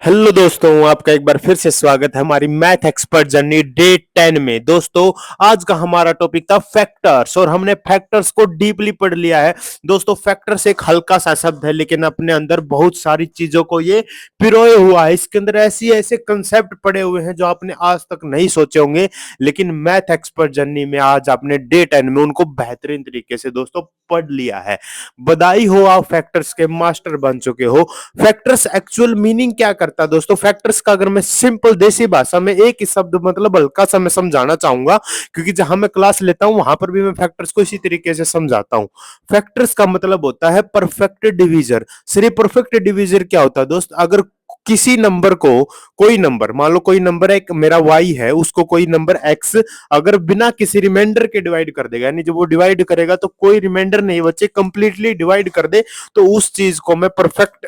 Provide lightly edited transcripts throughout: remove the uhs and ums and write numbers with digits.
Hello दोस्तों, आपका एक बार फिर से स्वागत है हमारी मैथ एक्सपर्ट जर्नी डे 10 में। दोस्तों, आज का हमारा टॉपिक था फैक्टर्स और हमने फैक्टर्स को डीपली पढ़ लिया है। दोस्तों, फैक्टर्स एक हल्का सा शब्द है लेकिन अपने अंदर बहुत सारी चीजों को ये पिरोए हुआ है। इसके अंदर ऐसी ऐसे कंसेप्ट पड़े हुए हैं जो आपने आज तक नहीं सोचे होंगे, लेकिन मैथ एक्सपर्ट जर्नी में आज आपने डे 10 में उनको बेहतरीन तरीके से दोस्तों पढ़ लिया है। बधाई हो, आप फैक्टर्स के मास्टर बन चुके हो। फैक्टर्स एक्चुअल मीनिंग क्या करता है दोस्तों? फैक्टर्स का अगर मैं सिंपल देसी भाषा में एक ही शब्द मतलब हल्का सा मैं समझाना चाहूंगा, क्योंकि जहां मैं क्लास लेता हूं वहां पर भी मैं फैक्टर्स को इसी तरीके से समझाता हूं। फैक्टर्स का मतलब होता है परफेक्ट डिवीजर। सिर्फ परफेक्ट डिवीजर क्या होता है दोस्त? अगर किसी नंबर को, कोई नंबर मान लो, कोई नंबर एक मेरा y है, उसको कोई नंबर x अगर बिना किसी रिमाइंडर के डिवाइड कर देगा, यानी जब वो डिवाइड करेगा तो कोई रिमाइंडर नहीं बचे, कंप्लीटली डिवाइड कर दे, तो उस चीज को मैं परफेक्ट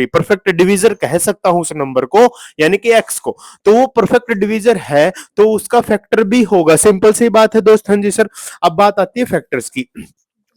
परफेक्ट डिवीजर कह सकता हूं उस नंबर को, यानी कि x को। तो वो परफेक्ट डिवीजर है तो उसका फैक्टर भी होगा। सिंपल सी बात है दोस्त। हाँ जी सर। अब बात आती है फैक्टर्स की।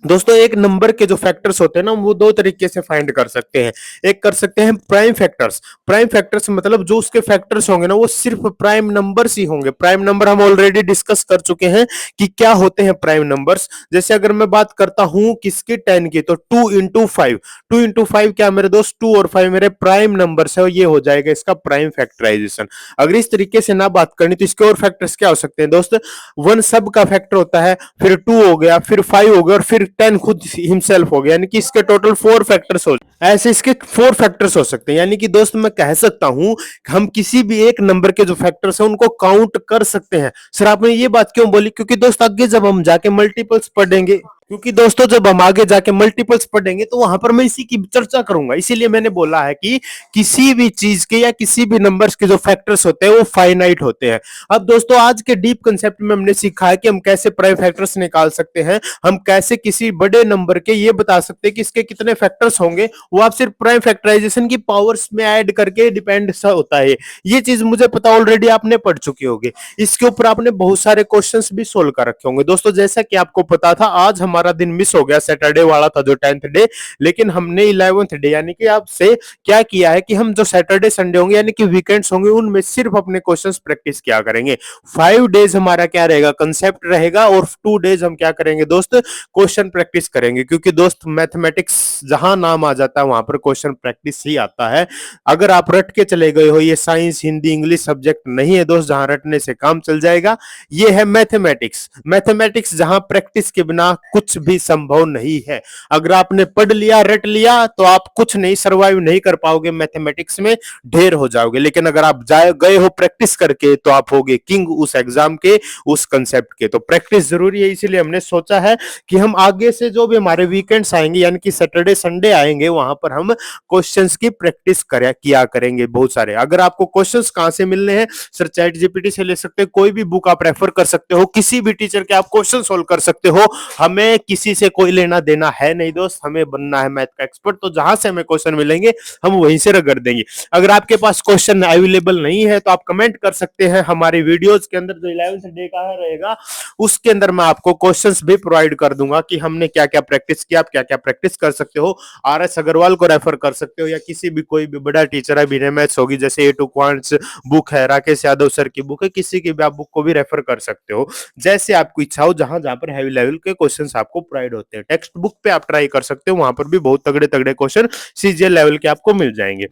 दोस्तों, एक नंबर के जो फैक्टर्स होते हैं ना, वो दो तरीके से फाइंड कर सकते हैं। एक कर सकते हैं प्राइम फैक्टर्स। प्राइम फैक्टर्स मतलब जो उसके फैक्टर्स होंगे ना वो सिर्फ प्राइम नंबर्स ही होंगे। प्राइम नंबर हम ऑलरेडी डिस्कस कर चुके हैं कि क्या होते हैं प्राइम नंबर्स। जैसे अगर मैं बात करता हूं किसकी, 10 की, तो 2 into 5। 2 into 5 क्या मेरे दोस्त? 2 और 5 मेरे प्राइम नंबर्स है, ये हो जाएगा इसका प्राइम फैक्टराइजेशन। अगर इस तरीके से ना बात करनी तो इसके और फैक्टर्स क्या हो सकते हैं दोस्त? 1 सब का फैक्टर होता है, फिर 2 हो गया, फिर 5 हो गया और फिर 10 खुद हिमसेल्फ हो गया, यानी कि इसके टोटल 4 फैक्टर्स हो, ऐसे इसके 4 फैक्टर्स हो सकते हैं। यानी कि दोस्त मैं कह सकता हूं हम किसी भी एक नंबर के जो फैक्टर्स हैं उनको काउंट कर सकते हैं। सर आपने ये बात क्यों बोली? क्योंकि दोस्त आगे जब हम जाके मल्टीपल्स पढ़ेंगे, क्योंकि दोस्तों जब हम आगे जाके मल्टीपल्स पढ़ेंगे तो वहां पर मैं इसी की चर्चा करूंगा। इसीलिए मैंने बोला है कि किसी भी चीज के या किसी भी नंबर्स के जो फैक्टर्स होते हैं वो फाइनाइट होते हैं। अब दोस्तों आज के डीप कंसेप्ट में हमने सीखा है कि हम कैसे प्राइम फैक्टर्स निकाल सकते हैं, हम कैसे किसी बड़े नंबर के ये बता सकते हैं कि इसके कितने फैक्टर्स होंगे। वो आप सिर्फ प्राइम फैक्टराइजेशन की पावर्स में ऐड करके डिपेंड सा होता है। ये चीज मुझे पता, ऑलरेडी आपने पढ़ चुके होंगे। इसके ऊपर आपने बहुत सारे क्वेश्चंस भी सोल्व कर रखे होंगे। दोस्तों जैसा कि आपको पता था आज हमारा दिन मिस हो गया, सैटरडे वाला था जो 10th डे, लेकिन हमने 11th डे यानी कि आपसे क्या किया है कि हम जो सैटरडे संडे होंगे यानी कि वीकेंड्स होंगे उनमें सिर्फ अपने क्वेश्चंस प्रैक्टिस किया करेंगे। 5 डेज हमारा क्या रहेगा? कंसेप्ट रहेगा, और 2 डेज हम क्या करेंगे दोस्त? क्वेश्चन प्रैक्टिस करेंगे। क्योंकि दोस्त मैथमेटिक्स जहां नाम आ जाता है वहां पर क्वेश्चन प्रैक्टिस ही आता है। अगर आप रट के चले गए हो, ये साइंस हिंदी इंग्लिश सब्जेक्ट नहीं है दोस्त जहां रटने से काम चल जाएगा। ये है मैथमेटिक्स। मैथमेटिक्स जहां प्रैक्टिस के बिना कुछ भी संभव नहीं है। अगर आपने पढ़ लिया, रट लिया, तो आप कुछ नहीं, सर्वाइव नहीं कर पाओगे मैथमेटिक्स में, ढेर हो जाओगे। लेकिन अगर आप जाए गए हो प्रैक्टिस करके तो आप होगे किंग उस एग्जाम के, उस कंसेप्ट के। तो प्रैक्टिस जरूरी है, इसीलिए हमने सोचा है कि हम आगे से जो भी हमारे वीकेंड्स आएंगे यानी कि सैटरडे संडे आएंगे वहां पर हम क्वेश्चंस की प्रैक्टिस किया करेंगे बहुत सारे। अगर आपको क्वेश्चंस कहां से मिलने हैं? सर चैट जीपीटी से ले सकते हो, कोई भी बुक आप रेफर कर सकते हो, किसी भी टीचर के आप क्वेश्चन सोल्व कर सकते हो। हमें किसी से कोई लेना देना है नहीं दोस्त, हमें बनना है मैथ का एक्सपर्ट। तो जहां से हमें क्वेश्चन मिलेंगे हम वहीं से रगड़ देंगे। अगर आपके पास क्वेश्चन अवेलेबल नहीं है तो आप कमेंट कर सकते हैं हमारे वीडियोस के अंदर, जो 11th डे का रहेगा उसके अंदर मैं आपको क्वेश्चंस भी प्रोवाइड कर दूंगा कि हमने क्या क्या प्रैक्टिस किया, आप क्या क्या प्रैक्टिस कर सकते हो। आर.एस. अग्रवाल को रेफर कर सकते हो या किसी भी कोई भी बड़ा टीचर है, बिना मैथ्स होगी जैसे A2 क्वांट्स बुक है, राकेश यादव सर की बुक है, किसी की भी आप बुक को भी रेफर कर सकते हो जैसे आपको इच्छा हो। जहां जहां पर हैवी लेवल के क्वेश्चंस आपको प्रोवाइड होते हैं, टेक्स्ट बुक पे आप ट्राई कर सकते हो, वहां पर भी बहुत तगड़े तगड़े क्वेश्चन सीजीएल लेवल के आपको मिल जाएंगे।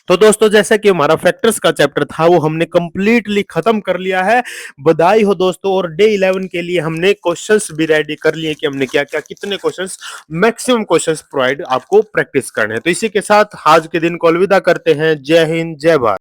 तो दोस्तों जैसा कि हमारा फैक्टर्स का चैप्टर था वो हमने कंप्लीटली खत्म कर लिया है। बधाई हो दोस्तों। और डे 11 के लिए हमने क्वेश्चंस भी रेडी कर लिए कि हमने क्या क्या कितने क्वेश्चंस, मैक्सिमम क्वेश्चंस प्रोवाइड आपको प्रैक्टिस करने हैं। तो इसी के साथ आज के दिन को अलविदा करते हैं। जय हिंद, जय भारत।